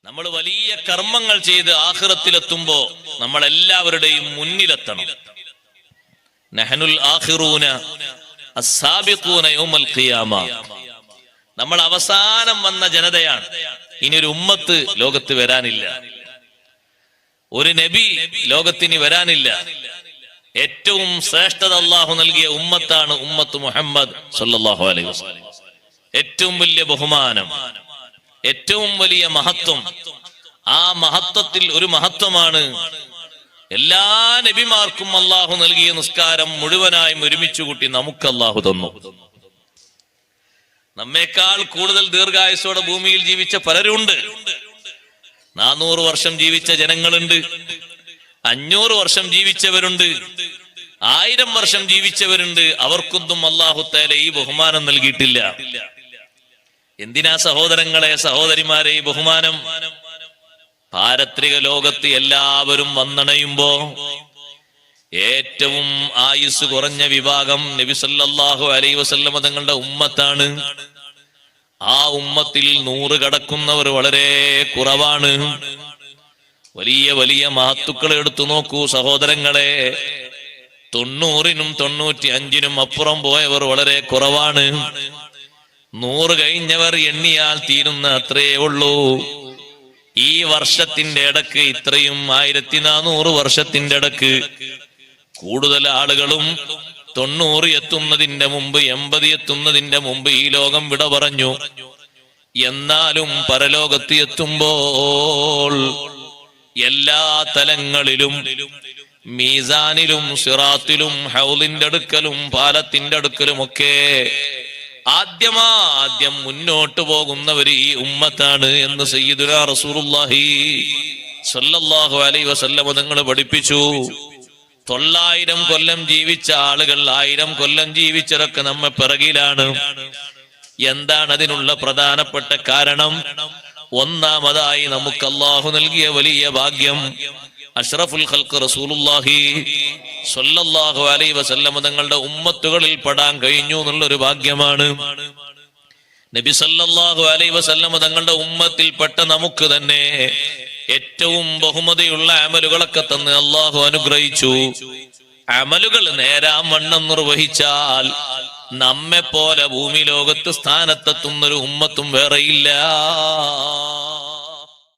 നമ്മൾ വലിയ കർമ്മങ്ങൾ ചെയ്ത് ആഖിറത്തിലെത്തുമ്പോ നമ്മൾ എല്ലാവരുടെയും മുന്നിലെത്തണം. നഹ്നുൽ ആഖിറൂന അസ്സാബിഖൂന യൗമൽ ഖിയാമ. നമ്മൾ അവസാനം വന്ന ജനതയാണ്. ഇനിയൊരു ഉമ്മത്ത് ലോകത്ത് വരാനില്ല, ഒരു നബി ലോകത്തിന് വരാനില്ല. ഏറ്റവും ശ്രേഷ്ഠത അല്ലാഹു നൽകിയ ഉമ്മത്താണ് ഉമ്മത്ത് മുഹമ്മദ് സല്ലല്ലാഹു അലൈഹി വസല്ലം. ഏറ്റവും വലിയ ബഹുമാനം, ഏറ്റവും വലിയ മഹത്വം. ആ മഹത്വത്തിൽ ഒരു മഹത്വമാണ് എല്ലാ നബിമാർക്കും അല്ലാഹു നൽകിയ നിസ്കാരം മുഴുവനായും ഒരുമിച്ച് കൂട്ടി നമുക്ക് അല്ലാഹു തന്നു. നമ്മേക്കാൾ കൂടുതൽ ദീർഘായുസ്സോടെ ഭൂമിയിൽ ജീവിച്ച പലരുണ്ട്. 400 വർഷം ജീവിച്ച ജനങ്ങളുണ്ട്, 500 വർഷം ജീവിച്ചവരുണ്ട്, 1000 വർഷം ജീവിച്ചവരുണ്ട്. അവർക്കൊന്നും അല്ലാഹു തആല ഈ ബഹുമാനം നൽകിയിട്ടില്ല. എന്തിനാ സഹോദരങ്ങളെ, സഹോദരിമാരെ ഈ ബഹുമാനം? പാരത്രിക ലോകത്ത് എല്ലാവരും വന്നണയുമ്പോ ഏറ്റവും ആയുസ് കുറഞ്ഞ വിഭാഗം നബി സല്ലല്ലാഹു അലൈഹി വസല്ലം തങ്ങളുടെ ഉമ്മത്താണ്. ആ ഉമ്മത്തിൽ 100 കടക്കുന്നവർ വളരെ കുറവാണ്. വലിയ വലിയ മഹത്തുക്കൾ എടുത്തു നോക്കൂ സഹോദരങ്ങളെ. 90-നും 95-നും അപ്പുറം പോയവർ വളരെ കുറവാണ്. 100 കഴിഞ്ഞവർ എണ്ണിയാൽ തീരുന്ന അത്രയേ ഉള്ളൂ. ഈ വർഷത്തിന്റെ ഇടക്ക്, ഇത്രയും 1400 വർഷത്തിന്റെ ഇടക്ക് കൂടുതൽ ആളുകളും 90 എത്തുന്നതിന്റെ മുമ്പ്, 80 എത്തുന്നതിന്റെ മുമ്പ് ഈ ലോകം വിട പറഞ്ഞു. എന്നാലും പരലോകത്ത് എത്തുമ്പോൾ എല്ലാ തലങ്ങളിലും, മീസാനിലും, സിറാത്തിലും, ഹൗലിന്റെ അടുക്കലും, പാലത്തിന്റെ അടുക്കലും ഒക്കെ ആദ്യം മുന്നോട്ട് പോകുന്നവർ ഈ ഉമ്മത്താണ് എന്ന് സയ്യിദുനാ റസൂലുള്ളാഹി സ്വല്ലല്ലാഹു അലൈഹി വസല്ലം തങ്ങൾ പഠിപ്പിച്ചു. 900 കൊല്ലം ജീവിച്ച ആളുകൾ 1000 കൊല്ലം ജീവിച്ചതൊക്കെ നമ്മെ പിറകിലാണ്. എന്താണ് അതിനുള്ള പ്രധാനപ്പെട്ട കാരണം? ഒന്നാമതായി നമുക്ക് അല്ലാഹു നൽകിയ വലിയ ഭാഗ്യം അഷ്റഫുൽ ഖൽഖ് റസൂലുള്ളാഹി സ്വല്ലല്ലാഹു അലൈഹി വസല്ലം തങ്ങളുടെ ഉമ്മത്തുകളിൽ പെടാൻ കഴിഞ്ഞു എന്നുള്ളൊരു ഭാഗ്യമാണ്. നബി സല്ലല്ലാഹു അലൈഹി വസല്ലം തങ്ങളുടെ ഉമ്മത്തിൽപ്പെട്ട നമുക്ക് തന്നെ ഏറ്റവും ബഹുമതിയുള്ള അമലുകളൊക്കെ തന്ന് അല്ലാഹു അനുഗ്രഹിച്ചു. അമലുകൾ നേരാം വണ്ണം നിർവഹിച്ചാൽ നമ്മെ പോലെ ഭൂമി ലോകത്ത് സ്ഥാനത്തെത്തുന്നൊരു ഉമ്മത്തും വേറെയില്ല.